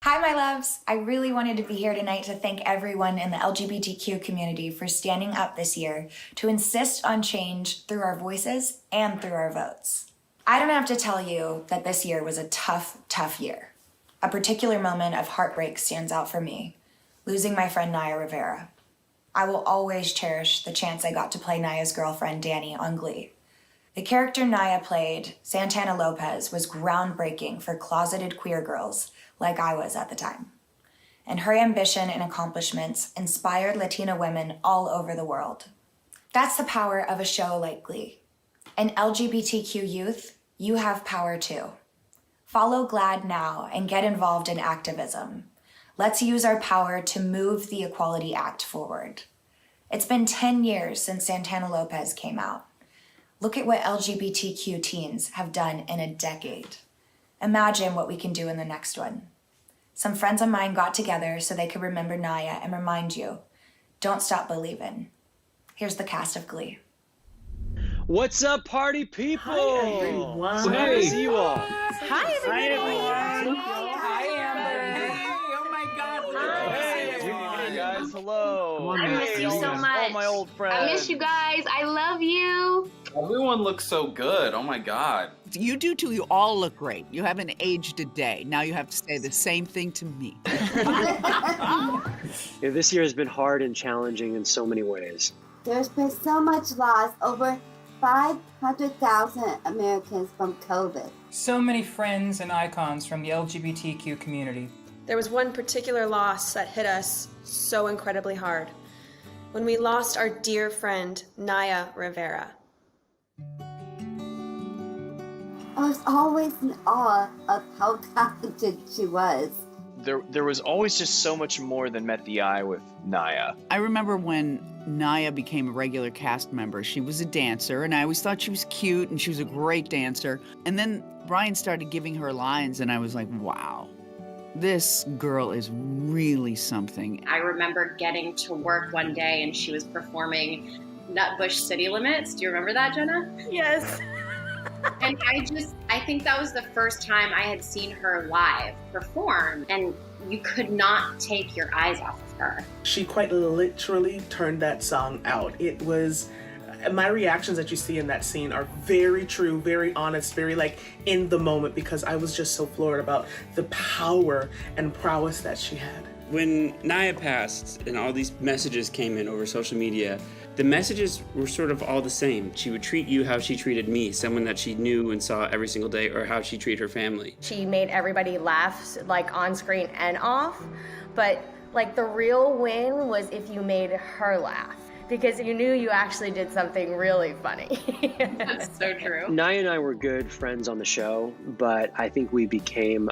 Hi, my loves. I really wanted to be here tonight to thank everyone in the LGBTQ community for standing up this year to insist on change through our voices and through our votes. I don't have to tell you that this year was a tough, tough year. A particular moment of heartbreak stands out for me, losing my friend Naya Rivera. I will always cherish the chance I got to play Naya's girlfriend, Danny, on Glee. The character Naya played, Santana Lopez, was groundbreaking for closeted queer girls like I was at the time. And her ambition and accomplishments inspired Latina women all over the world. That's the power of a show like Glee. And LGBTQ youth, you have power too. Follow GLAAD now and get involved in activism. Let's use our power to move the Equality Act forward. It's been 10 years since Santana Lopez came out. Look at what LGBTQ teens have done in a decade. Imagine what we can do in the next one. Some friends of mine got together so they could remember Naya and remind you, don't stop believing. Here's the cast of Glee. What's up, party people? Hi, everyone. So nice to see you all. Hi, everybody. Hi, Amber. Hey, oh my God. Hey, guys, hello. I miss you so much. All my old friends. I miss you guys. I love you. Everyone looks so good. Oh my God. You do too. You all look great. You haven't aged a day. Now you have to say the same thing to me. This year has been hard and challenging in so many ways. There's been so much loss, over 500,000 Americans from COVID. So many friends and icons from the LGBTQ community. There was one particular loss that hit us so incredibly hard. When we lost our dear friend, Naya Rivera. I was always in awe of how talented she was. There was always just so much more than met the eye with Naya. I remember when Naya became a regular cast member. She was a dancer, and I always thought she was cute, and she was a great dancer. And then Brian started giving her lines, and I was like, wow, this girl is really something. I remember getting to work one day and she was performing Nutbush City Limits. Do you remember that, Jenna? Yes. And I think that was the first time I had seen her live perform, and you could not take your eyes off of her. She quite literally turned that song out. It was, my reactions that you see in that scene are very true, very honest, very like in the moment, because I was just so floored about the power and prowess that she had. When Naya passed and all these messages came in over social media, the messages were sort of all the same. She would treat you how she treated me, someone that she knew and saw every single day, or how she treated her family. She made everybody laugh, like on screen and off, but like the real win was if you made her laugh, because you knew you actually did something really funny. That's so true. Naya and I were good friends on the show, but I think we became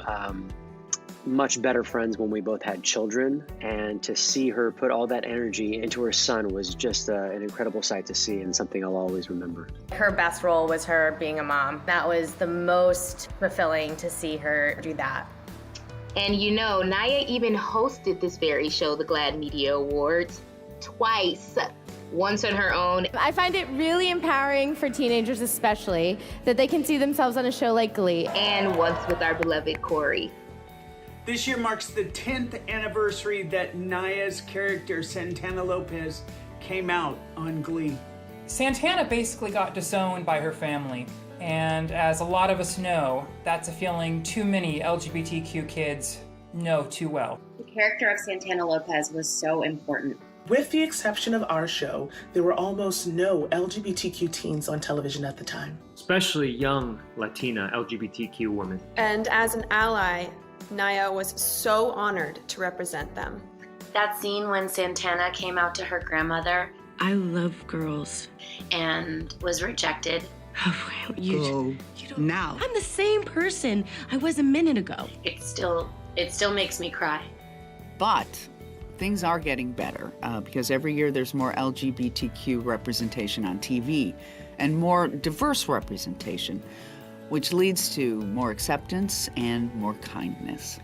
much better friends when we both had children, and to see her put all that energy into her son was just an incredible sight to see, and something I'll always remember. Her best role was her being a mom. That was the most fulfilling to see her do that. And you know, Naya even hosted this very show, the GLAAD Media Awards, twice. Once on her own. I find it really empowering for teenagers especially, that they can see themselves on a show like Glee. And once with our beloved Corey. This year marks the 10th anniversary that Naya's character, Santana Lopez, came out on Glee. Santana basically got disowned by her family. And as a lot of us know, that's a feeling too many LGBTQ kids know too well. The character of Santana Lopez was so important. With the exception of our show, there were almost no LGBTQ teens on television at the time. Especially young Latina LGBTQ women. And as an ally, Naya was so honored to represent them. That scene when Santana came out to her grandmother. I love girls. And was rejected. You don't, now. I'm the same person I was a minute ago. It still makes me cry. But things are getting better because every year there's more LGBTQ representation on TV and more diverse representation, which leads to more acceptance and more kindness.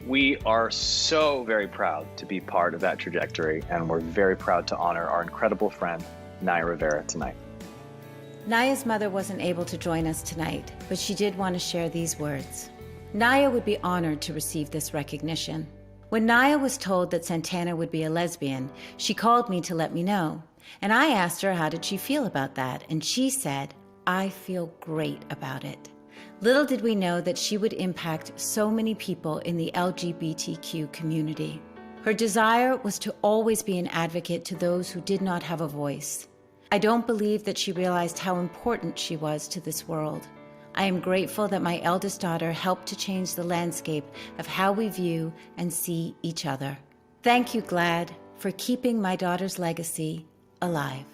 We are so very proud to be part of that trajectory, and we're very proud to honor our incredible friend, Naya Rivera, tonight. Naya's mother wasn't able to join us tonight, but she did want to share these words. Naya would be honored to receive this recognition. When Naya was told that Santana would be a lesbian, she called me to let me know. And I asked her how did she feel about that, and she said, "I feel great about it." Little did we know that she would impact so many people in the LGBTQ community. Her desire was to always be an advocate to those who did not have a voice. I don't believe that she realized how important she was to this world. I am grateful that my eldest daughter helped to change the landscape of how we view and see each other. Thank you, GLAAD, for keeping my daughter's legacy alive.